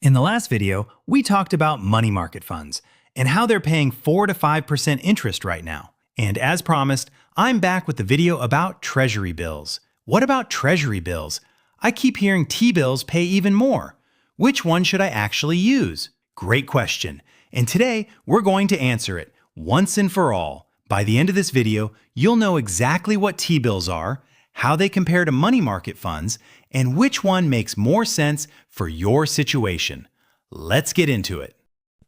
In the last video, we talked about money market funds and how they're paying 4 to 5% interest right now. And as promised, I'm back with the video about Treasury bills. What about Treasury bills? I keep hearing T-bills pay even more. Which one should I actually use? Great question. And today, we're going to answer it once and for all. By the end of this video, you'll know exactly what T-bills are, how they compare to money market funds, and which one makes more sense for your situation. Let's get into it.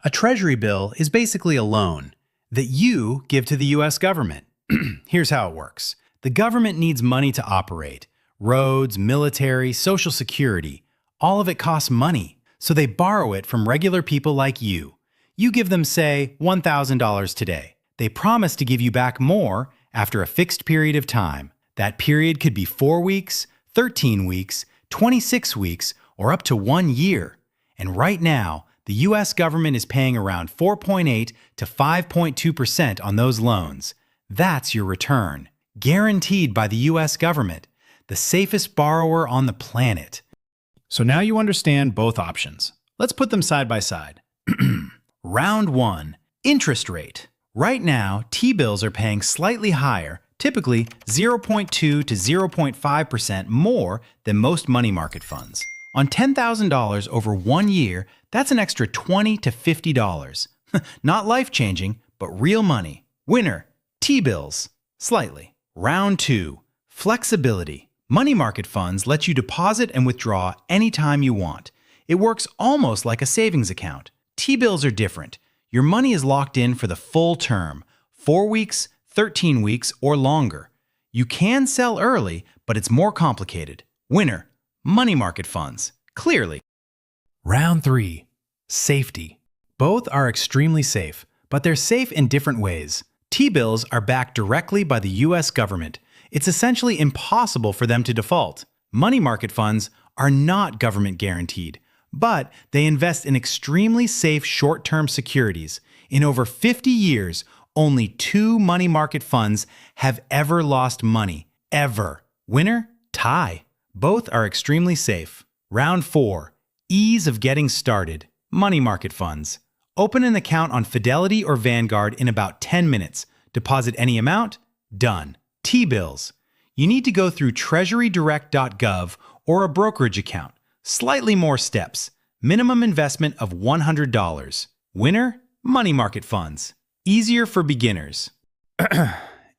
A Treasury bill is basically a loan that you give to the US government. Here's how it works. The government needs money to operate. Roads, military, Social Security, all of it costs money. So they borrow it from regular people like you. You give them, say, $1,000 today. They promise to give you back more after a fixed period of time. That period could be 4 weeks, 13 weeks, 26 weeks, or up to 1 year. And right now, the US government is paying around 4.8 to 5.2% on those loans. That's your return, guaranteed by the US government, the safest borrower on the planet. So now you understand both options. Let's put them side by side. Round 1, interest rate. Right now, T-bills are paying slightly higher, typically 0.2 to 0.5% more than most money market funds. On $10,000 over 1 year, that's an extra $20 to $50. Not life-changing, but real money. Winner, T-bills. Slightly. Round 2, flexibility. Money market funds let you deposit and withdraw anytime you want. It works almost like a savings account. T-bills are different. Your money is locked in for the full term, 4 weeks, 13 weeks, or longer. You can sell early, but it's more complicated. Winner, money market funds. Clearly. Round 3, safety. Both are extremely safe, but they're safe in different ways. T-bills are backed directly by the US government. It's essentially impossible for them to default. Money market funds are not government guaranteed, but they invest in extremely safe short-term securities. In over 50 years, only 2 money market funds have ever lost money. Ever. Winner? Tie. Both are extremely safe. Round 4. Ease of getting started. Money market funds. Open an account on Fidelity or Vanguard in about 10 minutes. Deposit any amount. Done. T-bills. You need to go through TreasuryDirect.gov or a brokerage account. Slightly more steps. Minimum investment of $100. Winner? Money market funds. Easier for beginners.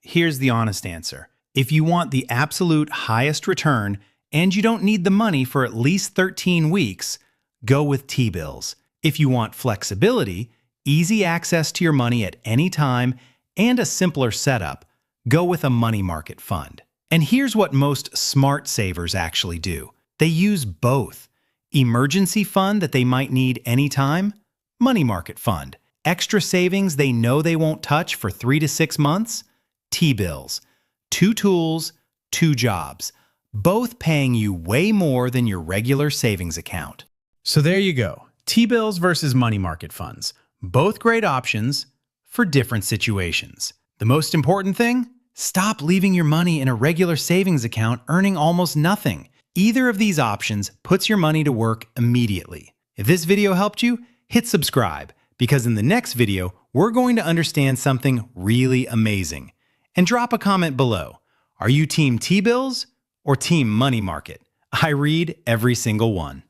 Here's the honest answer. If you want the absolute highest return and you don't need the money for at least 13 weeks, go with T-bills. If you want flexibility, easy access to your money at any time, and a simpler setup, go with a money market fund. And here's what most smart savers actually do. They use both. Emergency fund that they might need anytime, money market fund. Extra savings they know they won't touch for 3 to 6 months, T-bills. 2 tools, 2 jobs, both paying you way more than your regular savings account. So there you go. T-bills versus money market funds. Both great options for different situations. The most important thing? Stop leaving your money in a regular savings account earning almost nothing. Either of these options puts your money to work immediately. If this video helped you, hit subscribe, because in the next video, we're going to understand something really amazing. And drop a comment below. Are you team T-bills or team money market? I read every single one.